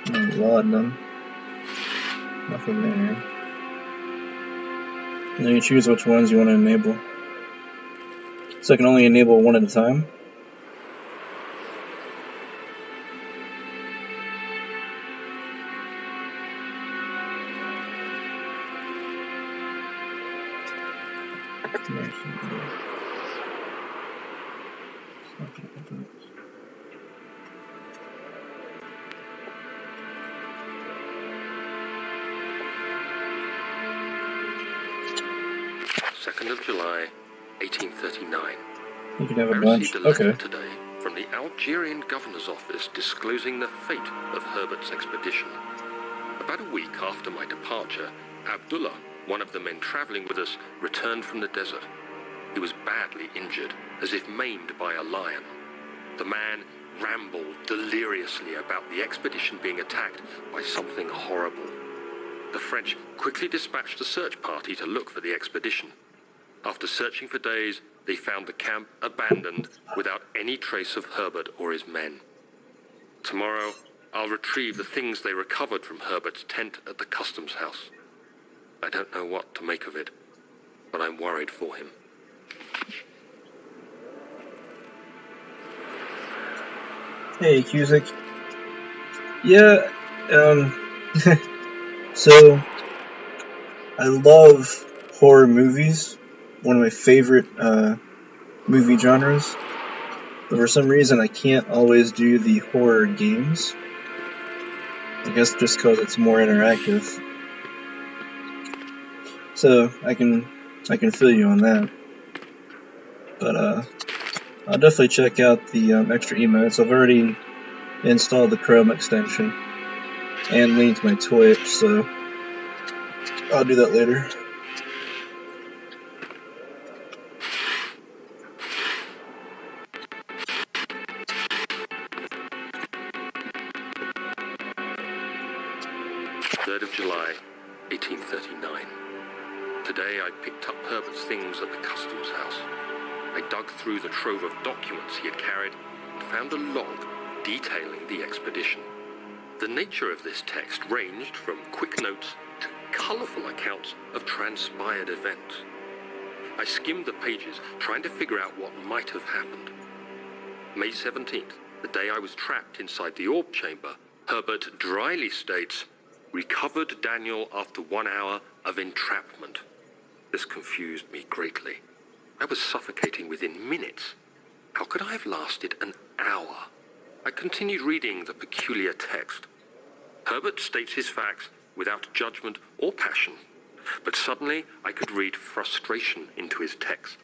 Laudanum. Nothing there. And then you choose which ones you want to enable. So I can only enable one at a time. July 1839. You can have a I bunch. received a letter Okay. today from the Algerian governor's office disclosing the fate of Herbert's expedition. About a week after my departure, Abdullah, one of the men traveling with us, returned from the desert. He was badly injured, as if maimed by a lion. The man rambled deliriously about the expedition being attacked by something horrible. The French quickly dispatched a search party to look for the expedition. After searching for days, they found the camp abandoned without any trace of Herbert or his men. Tomorrow, I'll retrieve the things they recovered from Herbert's tent at the customs house. I don't know what to make of it, but I'm worried for him. Hey, Cusick. Yeah, so, I love horror movies. One of my favorite, movie genres. But for some reason, I can't always do the horror games. I guess just because it's more interactive. So, I can feel you on that. But, I'll definitely check out the, extra emotes. I've already installed the Chrome extension. And linked my Twitch, so I'll do that later. July 1839. Today I picked up Herbert's things at the customs house. I dug through the trove of documents he had carried and found a log detailing the expedition. The nature of this text ranged from quick notes to colourful accounts of transpired events. I skimmed the pages, trying to figure out what might have happened. May 17th, the day I was trapped inside the orb chamber, Herbert dryly states, "Recovered Daniel after 1 hour of entrapment." This confused me greatly. I was suffocating within minutes. How could I have lasted an hour? I continued reading the peculiar text. Herbert states his facts without judgment or passion, but suddenly I could read frustration into his text.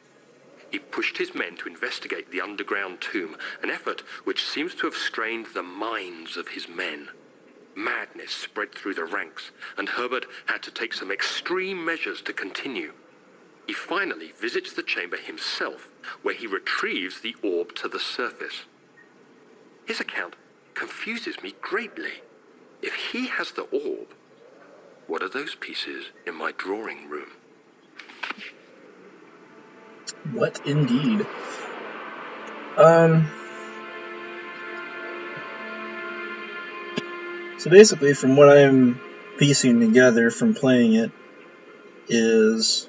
He pushed his men to investigate the underground tomb, an effort which seems to have strained the minds of his men. Madness spread through the ranks, and Herbert had to take some extreme measures to continue. He finally visits the chamber himself, where he retrieves the orb to the surface. His account confuses me greatly. If he has the orb, what are those pieces in my drawing room? What indeed? So basically, from what I'm piecing together from playing it, is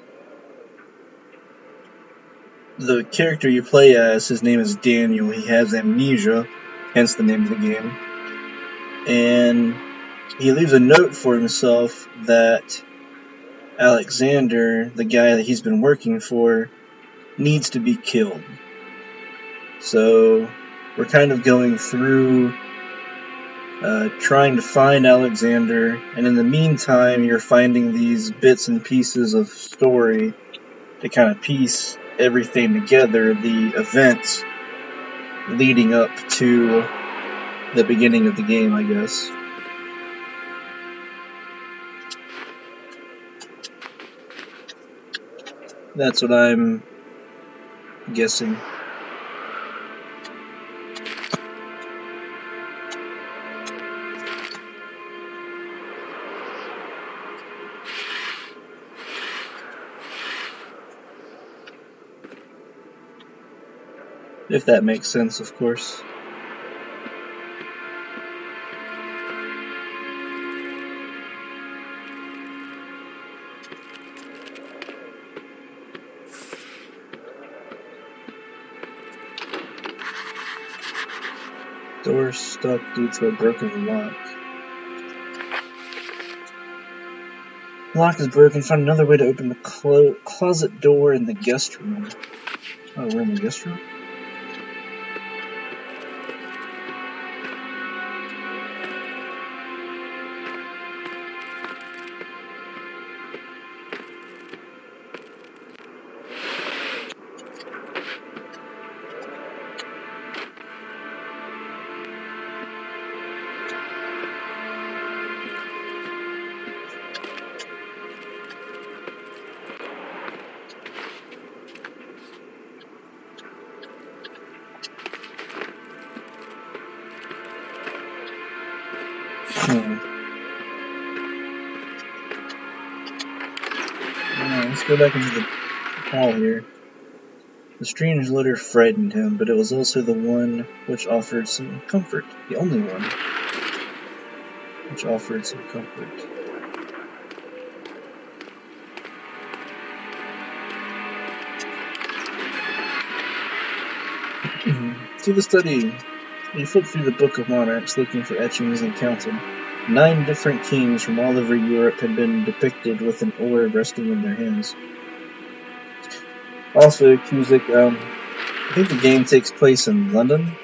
the character you play as, his name is Daniel. He has amnesia, hence the name of the game. And he leaves a note for himself that Alexander, the guy that he's been working for, needs to be killed. So we're kind of going through trying to find Alexander, and in the meantime you're finding these bits and pieces of story to kind of piece everything together, the events leading up to the beginning of the game, I guess. That's what I'm guessing. If that makes sense, of course. Door stuck due to a broken lock. Lock is broken. Found another way to open the closet door in the guest room. Oh, we're in the guest room? Let's go back into the hall here. The strange letter frightened him, but it was also the one which offered some comfort. The only one which offered some comfort. To the study. He flipped through the Book of Monarchs, looking for etchings, and counted. 9 different kings from all over Europe had been depicted with an orb resting in their hands. Also, Cusick, I think the game takes place in London,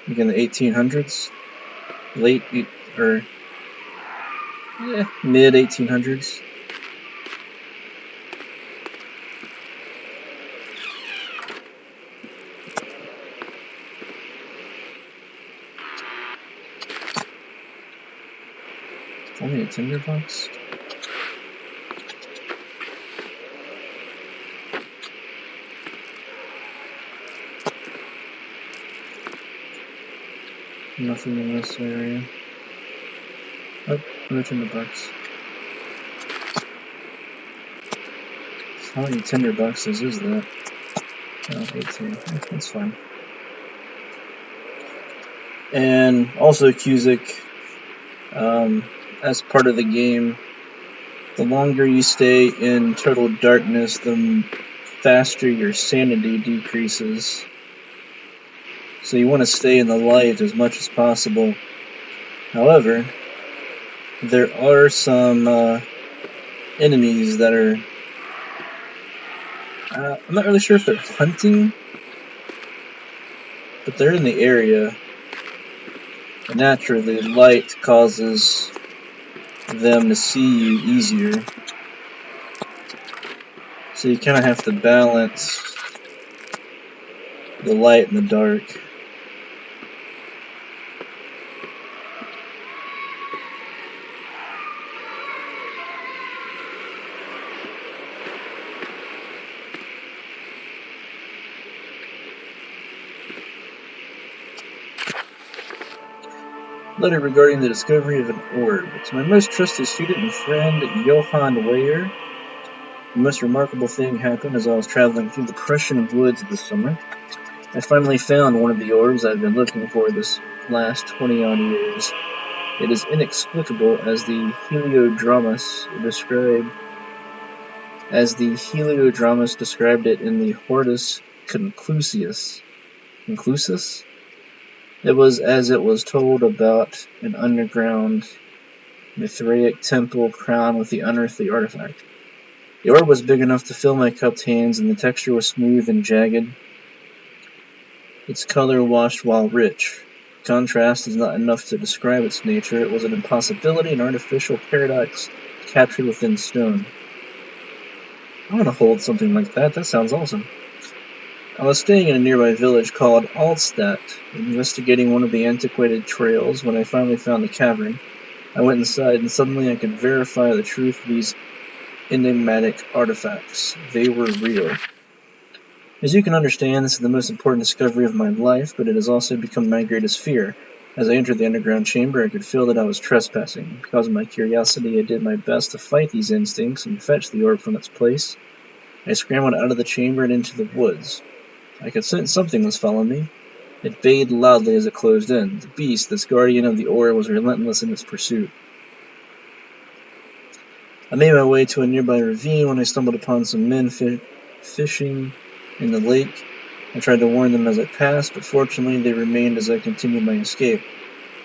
like in the 1800s, mid 1800s. Only a tinderbox? Nothing in this area. Oh, no tinderbox. How many tinderboxes is that? Oh, 18. That's fine. And also Cusick, as part of the game, the longer you stay in total darkness, the faster your sanity decreases. So you want to stay in the light as much as possible. However, there are some enemies that are... I'm not really sure if they're hunting, but they're in the area. And naturally, light causes them to see you easier. So you kind of have to balance the light and the dark. Letter regarding the discovery of an orb. To my most trusted student and friend, Johann Weyer. The most remarkable thing happened as I was traveling through the Prussian woods this summer. I finally found one of the orbs I've been looking for this last 20-odd years. It is inexplicable as the heliodramus described it in the Hortus Conclusius. Conclusus? It was as it was told about an underground Mithraic temple crowned with the unearthly artifact. The orb was big enough to fill my cupped hands, and the texture was smooth and jagged. Its color washed while rich. Contrast is not enough to describe its nature. It was an impossibility, an artificial paradox captured within stone. I want to hold something like that. That sounds awesome. I was staying in a nearby village called Altstadt, investigating one of the antiquated trails when I finally found the cavern. I went inside, and suddenly I could verify the truth of these enigmatic artifacts. They were real. As you can understand, this is the most important discovery of my life, but it has also become my greatest fear. As I entered the underground chamber, I could feel that I was trespassing. Because of my curiosity, I did my best to fight these instincts and fetch the orb from its place. I scrambled out of the chamber and into the woods. I could sense something was following me. It bayed loudly as it closed in. The beast, this guardian of the orb, was relentless in its pursuit. I made my way to a nearby ravine when I stumbled upon some men fishing in the lake. I tried to warn them as I passed, but fortunately they remained as I continued my escape.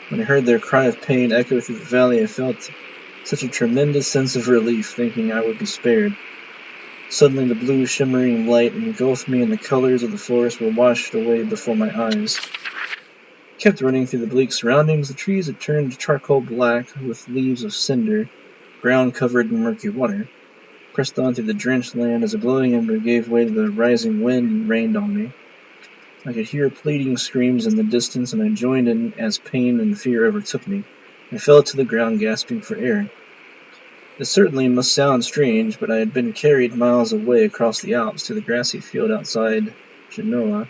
When I heard their cry of pain echo through the valley, I felt such a tremendous sense of relief, thinking I would be spared. Suddenly the blue shimmering light engulfed me, and the colors of the forest were washed away before my eyes. I kept running through the bleak surroundings. The trees had turned charcoal black, with leaves of cinder, ground covered in murky water. I pressed on through the drenched land as a blowing ember gave way to the rising wind and rained on me. I could hear pleading screams in the distance, and I joined in as pain and fear overtook me. I fell to the ground, gasping for air. It certainly must sound strange, but I had been carried miles away across the Alps to the grassy field outside Genoa.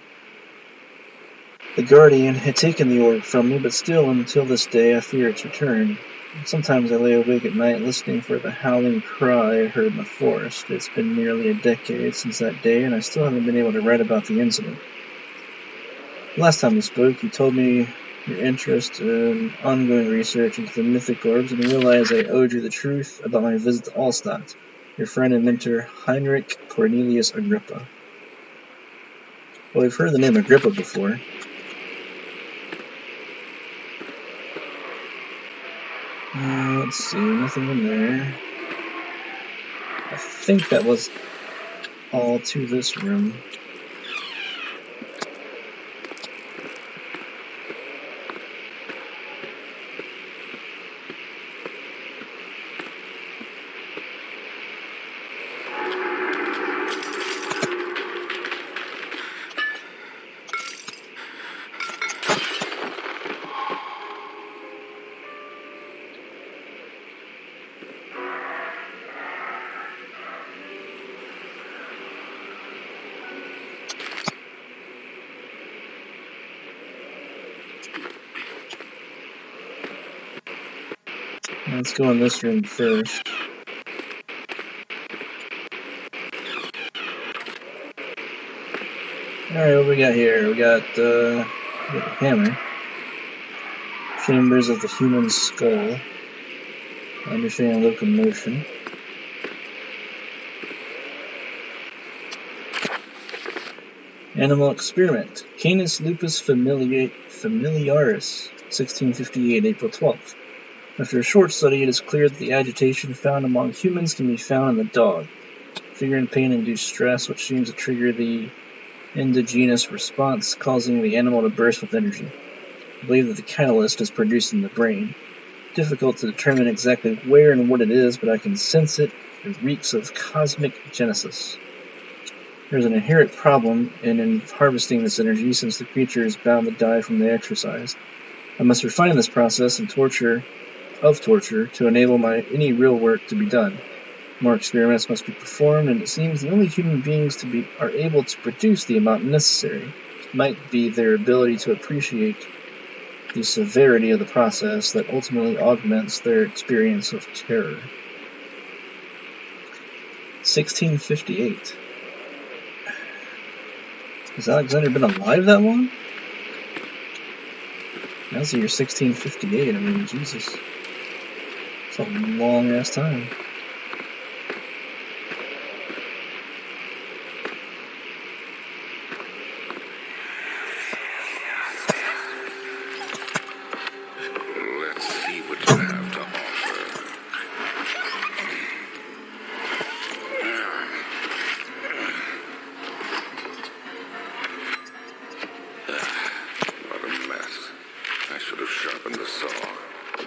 The guardian had taken the orb from me, but still, until this day, I fear its return. Sometimes I lay awake at night listening for the howling cry I heard in the forest. It's been nearly a decade since that day, and I still haven't been able to write about the incident. Last time we spoke, you told me your interest in ongoing research into the mythic orbs, and I realized I owed you the truth about my visit to Allstadt, your friend and mentor Heinrich Cornelius Agrippa. Well, we've heard the name Agrippa before. Let's see, nothing in there. I think that was all to this room. Let's go in this room first. Alright, what we got here? We got the hammer. Chambers of the human skull. Understanding locomotion. Animal experiment. Canis lupus familiaris, 1658, April 12th. After a short study, it is clear that the agitation found among humans can be found in the dog. Fear and pain induce stress, which seems to trigger the endogenous response, causing the animal to burst with energy. I believe that the catalyst is produced in the brain. Difficult to determine exactly where and what it is, but I can sense it. It reeks of cosmic genesis. There is an inherent problem in harvesting this energy, since the creature is bound to die from the exercise. I must refine this process and torture to enable any real work to be done. More experiments must be performed, and it seems the only human beings are able to produce the amount necessary might be their ability to appreciate the severity of the process that ultimately augments their experience of terror. 1658. Has Alexander been alive that long? That's the year 1658. I mean, Jesus. It's a long-ass time. Let's see what you have to offer. What a mess. I should have sharpened the saw,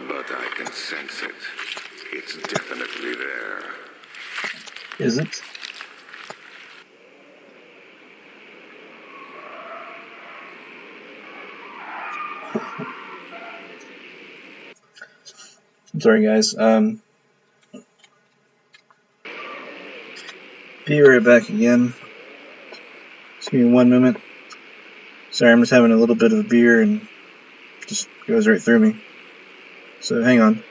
but I can sense it. It's definitely there. Is it? I'm sorry, guys. Be right back again. Just give me 1 minute. Sorry, I'm just having a little bit of a beer and it just goes right through me. So hang on.